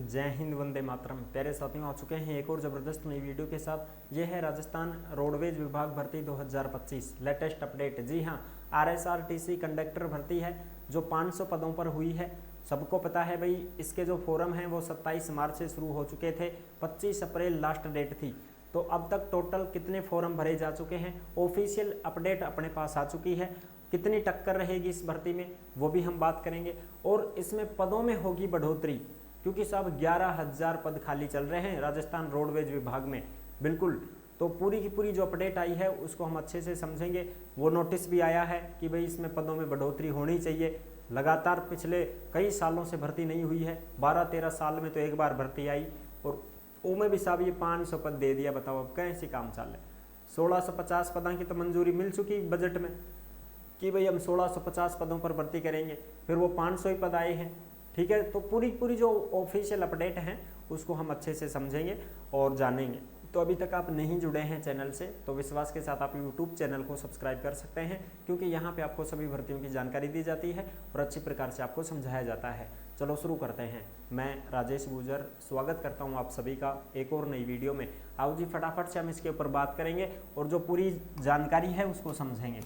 जय हिंद, वंदे मातरम। प्यारे साथियों, आ चुके हैं एक और ज़बरदस्त नई वीडियो के साथ। ये है राजस्थान रोडवेज विभाग भर्ती 2025 लेटेस्ट अपडेट। जी हाँ, RSRTC कंडक्टर भर्ती है जो 500 पदों पर हुई है। सबको पता है भाई, इसके जो फॉर्म हैं वो 27 मार्च से शुरू हो चुके थे, 25 अप्रैल लास्ट डेट थी। तो अब तक टोटल कितने फॉर्म भरे जा चुके हैं, ऑफिशियल अपडेट अपने पास आ चुकी है। कितनी टक्कर रहेगी इस भर्ती में वो भी हम बात करेंगे, और इसमें पदों में होगी बढ़ोतरी, क्योंकि साहब 11,000 पद खाली चल रहे हैं राजस्थान रोडवेज विभाग में। बिल्कुल, तो पूरी की पूरी जो अपडेट आई है उसको हम अच्छे से समझेंगे। वो नोटिस भी आया है कि भाई इसमें पदों में बढ़ोतरी होनी चाहिए। लगातार पिछले कई सालों से भर्ती नहीं हुई है, 12-13 साल में तो एक बार भर्ती आई, और उमें भी साहब ये 500 पद दे दिया। बताओ अब कैसे काम चल है। 1650 पदों की तो मंजूरी मिल चुकी बजट में कि भाई हम 1650 पदों पर भर्ती करेंगे, फिर वो 500 ही पद आए हैं। ठीक है, तो पूरी जो ऑफिशियल अपडेट हैं उसको हम अच्छे से समझेंगे और जानेंगे। तो अभी तक आप नहीं जुड़े हैं चैनल से तो विश्वास के साथ आप यूट्यूब चैनल को सब्सक्राइब कर सकते हैं, क्योंकि यहाँ पे आपको सभी भर्तियों की जानकारी दी जाती है और अच्छी प्रकार से आपको समझाया जाता है। चलो शुरू करते हैं। मैं राजेश गुजर स्वागत करता हूँ आप सभी का एक और नई वीडियो में। आओ जी, फटाफट से हम इसके ऊपर बात करेंगे और जो पूरी जानकारी है उसको समझेंगे।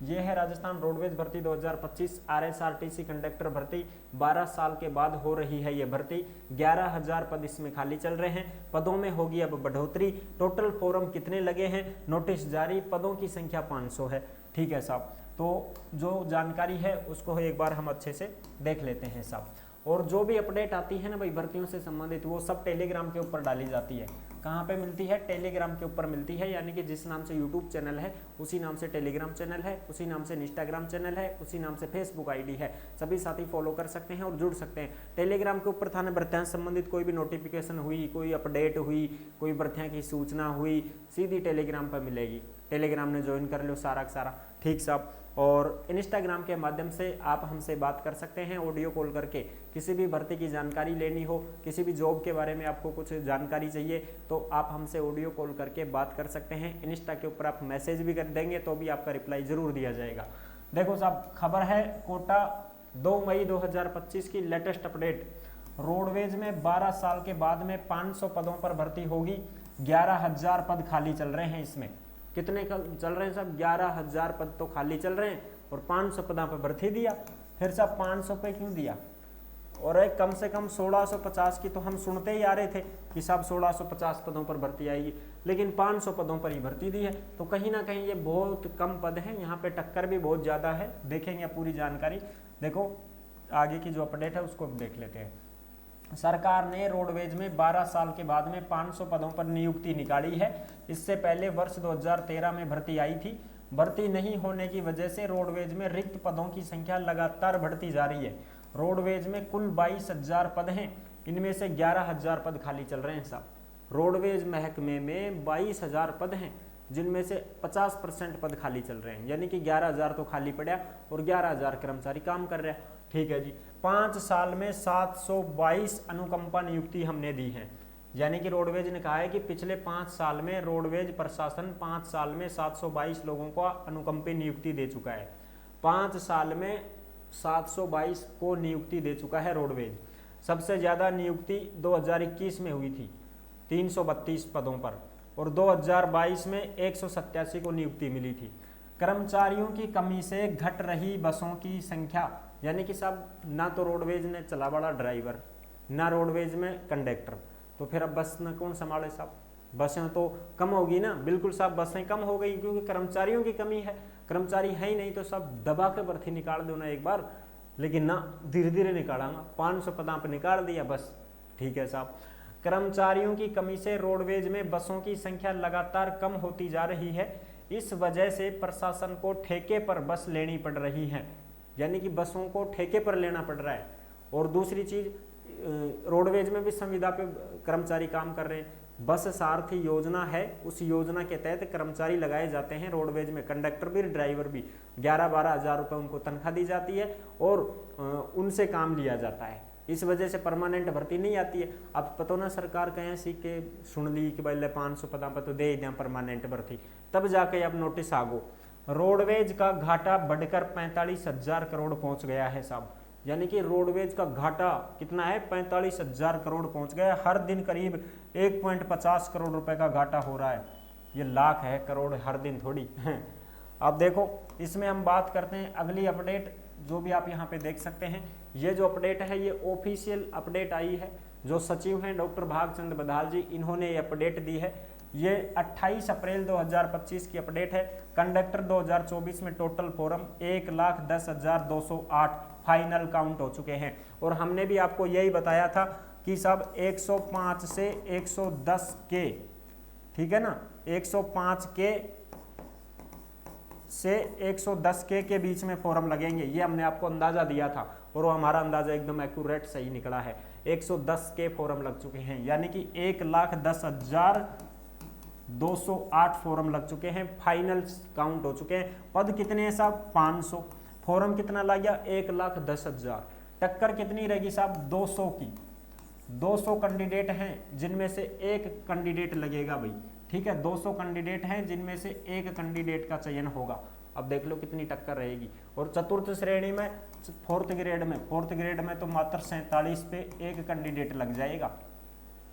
ये है राजस्थान रोडवेज भर्ती 2025 RSRTC कंडक्टर भर्ती। 12 साल के बाद हो रही है ये भर्ती। 11,000 पद इसमें खाली चल रहे हैं। पदों में होगी अब बढ़ोतरी। टोटल फॉर्म कितने लगे हैं, नोटिस जारी, पदों की संख्या 500 है। ठीक है साहब, तो जो जानकारी है उसको एक बार हम अच्छे से देख लेते हैं साहब। और जो भी अपडेट आती है ना भाई भर्तियों से संबंधित, वो सब टेलीग्राम के ऊपर डाली जाती है। कहाँ पे मिलती है? टेलीग्राम के ऊपर मिलती है। यानी कि जिस नाम से यूट्यूब चैनल है उसी नाम से टेलीग्राम चैनल है, उसी नाम से इंस्टाग्राम चैनल है, उसी नाम से फेसबुक आईडी है। सभी साथी फॉलो कर सकते हैं और जुड़ सकते हैं। टेलीग्राम के ऊपर थाना भर्तियां से संबंधित कोई भी नोटिफिकेशन हुई, कोई अपडेट हुई, कोई भर्तियां की सूचना हुई, सीधी टेलीग्राम पर मिलेगी। टेलीग्राम ने ज्वाइन कर लो सारा का सारा। ठीक साहब, और इंस्टाग्राम के माध्यम से आप हमसे बात कर सकते हैं ऑडियो कॉल करके। किसी भी भर्ती की जानकारी लेनी हो, किसी भी जॉब के बारे में आपको कुछ जानकारी चाहिए तो आप हमसे ऑडियो कॉल करके बात कर सकते हैं। इंस्टा के ऊपर आप मैसेज भी कर देंगे तो भी आपका रिप्लाई जरूर दिया जाएगा। देखो साहब, खबर है कोटा 2 मई 2025 की लेटेस्ट अपडेट। रोडवेज में 12 साल के बाद में 500 पदों पर भर्ती होगी। 11,000 पद खाली चल रहे हैं। इसमें कितने चल रहे हैं साहब? 11,000 पद तो खाली चल रहे हैं और 500 पदों पर भर्ती दिया। फिर साहब 500 पे क्यों दिया? और एक कम से कम 1650 की तो हम सुनते ही आ रहे थे कि साहब 1650 पदों पर भर्ती आएगी, लेकिन 500 पदों पर ही भर्ती दी है। तो कहीं ना कहीं ये बहुत कम पद हैं, यहाँ पे टक्कर भी बहुत ज़्यादा है। देखेंगे पूरी जानकारी। देखो आगे की जो अपडेट है उसको देख लेते हैं। सरकार ने रोडवेज में 12 साल के बाद में 500 पदों पर नियुक्ति निकाली है। इससे पहले वर्ष 2013 में भर्ती आई थी। भर्ती नहीं होने की वजह से रोडवेज में रिक्त पदों की संख्या लगातार बढ़ती जा रही है। रोडवेज में कुल 22,000 पद हैं, इनमें से 11,000 पद खाली चल रहे हैं साहब। रोडवेज महकमे में 22,000 पद हैं, जिनमें से 50% पद खाली चल रहे हैं। यानी कि 11,000 तो खाली पड़ा और 11,000 कर्मचारी काम कर रहे हैं। ठीक है जी, 5 साल में 722 अनुकंपा नियुक्ति हमने दी है। यानी कि रोडवेज ने कहा है कि पिछले 5 साल में रोडवेज प्रशासन 5 साल में 722 लोगों को अनुकंपी नियुक्ति दे चुका है। 5 साल में 722 को नियुक्ति दे चुका है रोडवेज। सबसे ज़्यादा नियुक्ति 2021 में हुई थी 332 पदों पर, और 2022 में 187 को नियुक्ति मिली थी। कर्मचारियों की कमी से घट रही बसों की संख्या। यानी कि साहब ना तो रोडवेज ने चला बड़ा ड्राइवर, ना रोडवेज में कंडक्टर, तो फिर अब बस न कौन संभाले साहब? बसें तो कम होगी ना। बिल्कुल साहब, बसें कम हो गई क्योंकि कर्मचारियों की कमी है। कर्मचारी है ही नहीं तो सब दबा के भर्ती निकाल दो ना एक बार, लेकिन ना धीरे धीरे निकालांगा। 500 पदों पर निकाल दिया बस। ठीक है साहब, कर्मचारियों की कमी से रोडवेज में बसों की संख्या लगातार कम होती जा रही है। इस वजह से प्रशासन को ठेके पर बस लेनी पड़ रही है। यानी कि बसों को ठेके पर लेना पड़ रहा है। और दूसरी चीज, रोडवेज में भी संविदा पे कर्मचारी काम कर रहे हैं। बस सारथी योजना है, उस योजना के तहत कर्मचारी लगाए जाते हैं रोडवेज में, कंडक्टर भी ड्राइवर भी। 11-12 हज़ार रुपये उनको तनख्वाह दी जाती है और उनसे काम लिया जाता है। इस वजह से परमानेंट भर्ती नहीं आती है। अब पता ना सरकार कहें सीख के सुन ली कि भाई 500 पदों पर तो दे दें परमानेंट भर्ती, तब जाके अब नोटिस आ गो। रोडवेज का घाटा बढ़कर 45,000 करोड़ पहुंच गया है साहब। यानी कि रोडवेज का घाटा कितना है, 45,000 करोड़ पहुंच गया। हर दिन करीब 1.50 करोड़ रुपए का घाटा हो रहा है। ये लाख है, करोड़ हर दिन थोड़ी। अब देखो इसमें हम बात करते हैं अगली अपडेट, जो भी आप यहाँ पे देख सकते हैं। ये जो अपडेट है ये ऑफिशियल अपडेट आई है, जो सचिव हैं डॉक्टर भागचंद बधाल जी, इन्होंने ये अपडेट दी है। ये 28 अप्रैल 2025 की अपडेट है। कंडक्टर 2024 में टोटल फॉरम 1,10,208 फाइनल काउंट हो चुके हैं। और हमने भी आपको यही बताया था कि सब 105 से 110 के, ठीक है ना, 105 के से 110 के बीच में फॉरम लगेंगे, ये हमने आपको अंदाजा दिया था और वो हमारा अंदाजा एकदम एक्यूरेट सही निकला है। 110 के फॉरम लग चुके हैं, यानी कि 1,10,208 फॉरम लग चुके हैं, फाइनल काउंट हो चुके हैं। पद कितने हैं साहब, 500। फॉरम कितना लग गया, 1,10,000। टक्कर कितनी रहेगी साहब, 200 की। 200 कैंडिडेट हैं जिनमें से एक कैंडिडेट लगेगा भाई, ठीक है। 200 कैंडिडेट हैं जिनमें से एक कैंडिडेट का चयन होगा। अब देख लो कितनी टक्कर रहेगी। और चतुर्थ श्रेणी में, फोर्थ ग्रेड में तो मात्र 47 पे एक कैंडिडेट लग जाएगा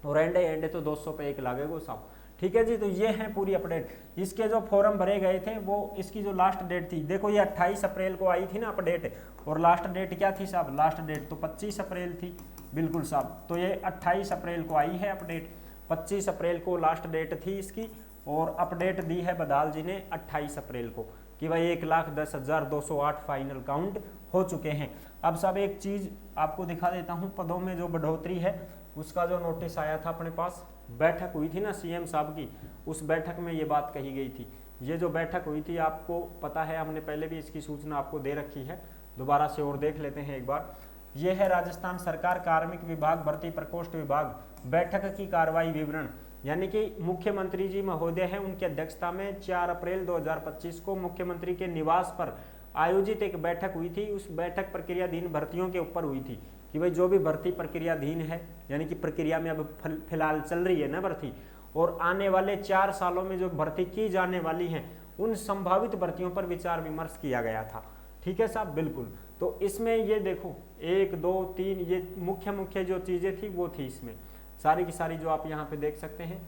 और एंडे तो 200 पे एक लगेगा साहब, ठीक है जी। तो ये है पूरी अपडेट। इसके जो फॉर्म भरे गए थे वो, इसकी जो लास्ट डेट थी, देखो ये 28 अप्रैल को आई थी ना अपडेट, और लास्ट डेट क्या थी साहब, लास्ट डेट तो 25 अप्रैल थी, बिल्कुल साहब। तो ये 28 अप्रैल को आई है अपडेट, 25 अप्रैल को लास्ट डेट थी इसकी, और अपडेट दी है बधाल जी ने 28 अप्रैल को कि भाई 1,10,208 फाइनल काउंट हो चुके हैं। अब सब एक चीज आपको दिखा देता हूं, पदों में जो बढ़ोतरी है उसका जो नोटिस आया था अपने पास, बैठक हुई थी ना सीएम साहब की, उस बैठक में ये बात कही गई थी। ये जो बैठक हुई थी आपको पता है, हमने पहले भी इसकी सूचना आपको दे रखी है, दोबारा से और देख लेते हैं एक बार। ये है राजस्थान सरकार कार्मिक विभाग भर्ती प्रकोष्ठ विभाग बैठक की कार्रवाई विवरण, यानी कि मुख्यमंत्री जी महोदय हैं, उनकी अध्यक्षता में 4 अप्रैल 2025 को मुख्यमंत्री के निवास पर आयोजित एक बैठक हुई थी। उस बैठक प्रक्रियाधीन भर्तियों के ऊपर हुई थी कि भाई जो भी भर्ती प्रक्रियाधीन है, यानी कि प्रक्रिया में अब फिलहाल चल रही है ना भर्ती, और आने वाले 4 सालों में जो भर्ती की जाने वाली है उन संभावित भर्तियों पर विचार विमर्श किया गया था, ठीक है साहब, बिल्कुल। तो इसमें ये देखो 1 2 3 ये मुख्य जो चीजें थी वो थी इसमें सारी की सारी, जो आप यहाँ पे देख सकते हैं।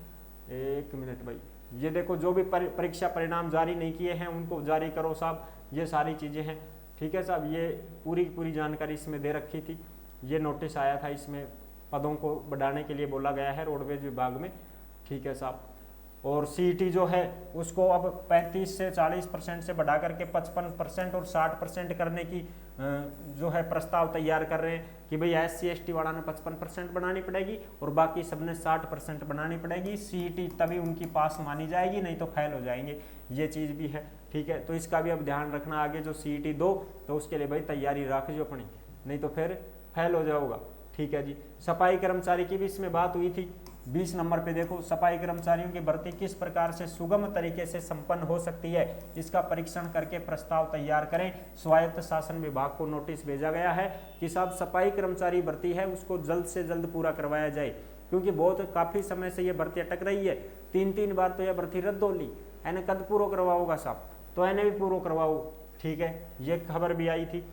एक मिनट भाई, ये देखो जो भी परीक्षा परिणाम जारी नहीं किए हैं उनको जारी करो साहब, ये सारी चीजें हैं, ठीक है साहब। ये पूरी जानकारी इसमें दे रखी थी। ये नोटिस आया था, इसमें पदों को बढ़ाने के लिए बोला गया है रोडवेज विभाग में, ठीक है साहब। और सीईटी जो है उसको अब 35 से 40% से बढ़ा करके 55% और 60% करने की जो है प्रस्ताव तैयार कर रहे हैं कि भाई SC ST वाला ने 55% बनानी पड़ेगी और बाकी सबने 60% बनानी पड़ेगी। सीईटी तभी उनकी पास मानी जाएगी, नहीं तो फेल हो जाएंगे, ये चीज़ भी है, ठीक है। तो इसका भी अब ध्यान रखना, आगे जो सीईटी दो तो उसके लिए भाई तैयारी रख जो अपनी, नहीं तो फिर फेल हो जाओगा, ठीक है जी। सफाई कर्मचारी की भी इसमें बात हुई थी। 20 नंबर पे देखो, सफाई कर्मचारियों की भर्ती किस प्रकार से सुगम तरीके से संपन्न हो सकती है, इसका परीक्षण करके प्रस्ताव तैयार करें। स्वायत्त शासन विभाग को नोटिस भेजा गया है कि साहब सफाई कर्मचारी भर्ती है उसको जल्द से जल्द पूरा करवाया जाए, क्योंकि बहुत काफी समय से ये भर्ती अटक रही है। 3 बार तो यह भर्ती रद्द हो ली, एने कद पूरा करवाओगा साहब, तो एने भी पूरा करवाओ, ठीक है। ये खबर भी आई थी।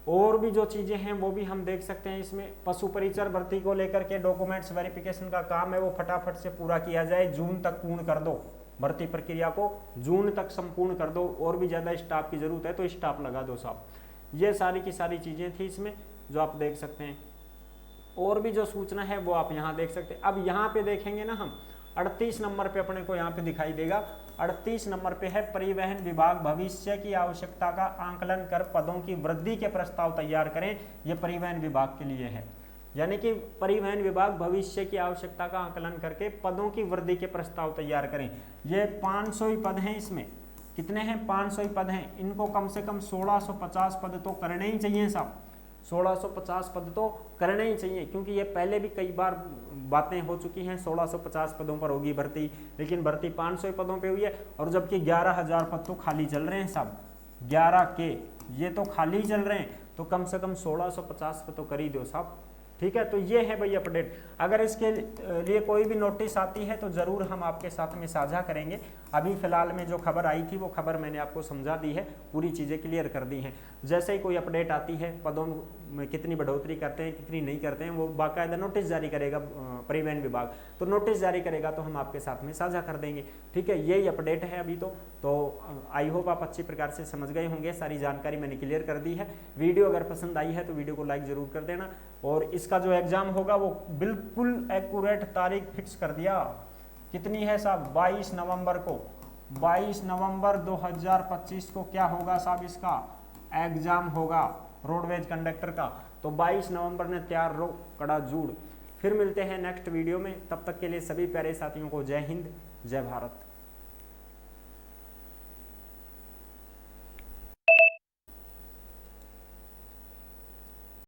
और भी जो चीजें हैं वो भी हम देख सकते हैं इसमें। पशु परिचर भर्ती को लेकर के डॉक्यूमेंट्स वेरिफिकेशन का काम है वो फटाफट से पूरा किया जाए, जून तक पूर्ण कर दो, भर्ती प्रक्रिया को जून तक संपूर्ण कर दो। और भी ज्यादा स्टाफ की जरूरत है तो स्टाफ लगा दो साहब। ये सारी की सारी चीजें थी इसमें जो आप देख सकते हैं। और भी जो सूचना है वो आप यहाँ देख सकते हैं। अब यहाँ पे देखेंगे ना हम, 38 नंबर पे अपने को यहाँ पे दिखाई देगा। 38 नंबर पे है परिवहन विभाग भविष्य की आवश्यकता का आंकलन कर पदों की वृद्धि के प्रस्ताव तैयार करें। ये परिवहन विभाग के लिए है, यानी कि परिवहन विभाग भविष्य की आवश्यकता का आंकलन करके पदों की वृद्धि के प्रस्ताव तैयार करें। ये 500 ही पद हैं इसमें, कितने हैं, 500 ही पद हैं। इनको कम से कम 1650 पद तो करने ही चाहिए साहब, 1650 पद तो करने ही चाहिए, क्योंकि ये पहले भी कई बार बातें हो चुकी हैं 1650 पदों पर होगी भर्ती, लेकिन भर्ती 500 पदों पे हुई है। और जबकि 11,000 पद तो खाली चल रहे हैं साहब, 11 के ये तो खाली चल रहे हैं, तो कम से कम 1650 पद तो कर ही दो साहब, ठीक है, तो ये है भाई अपडेट। अगर इसके लिए कोई भी नोटिस आती है तो ज़रूर हम आपके साथ में साझा करेंगे। अभी फिलहाल में जो खबर आई थी वो खबर मैंने आपको समझा दी है, पूरी चीज़ें क्लियर कर दी हैं। जैसे ही कोई अपडेट आती है, पदों में कितनी बढ़ोतरी करते हैं कितनी नहीं करते हैं, वो बाकायदा नोटिस जारी करेगा परिवहन विभाग, तो नोटिस जारी करेगा तो हम आपके साथ में साझा कर देंगे। ठीक है, यही अपडेट है अभी तो आई होप आप अच्छी प्रकार से समझ गए होंगे, सारी जानकारी मैंने क्लियर कर दी है। वीडियो अगर पसंद आई है तो वीडियो को लाइक ज़रूर कर देना, और इसका जो एग्ज़ाम होगा वो बिल्कुल एक्यूरेट तारीख फिक्स कर दिया। कितनी है साहब, 22 नवंबर को, 22 नवंबर 2025 को क्या होगा साहब, इसका एग्ज़ाम होगा रोडवेज कंडक्टर का। तो 22 नवंबर ने तैयार रहो, कड़ा जूड़। फिर मिलते हैं नेक्स्ट वीडियो में, तब तक के लिए सभी प्यारे साथियों को जय हिंद, जय भारत।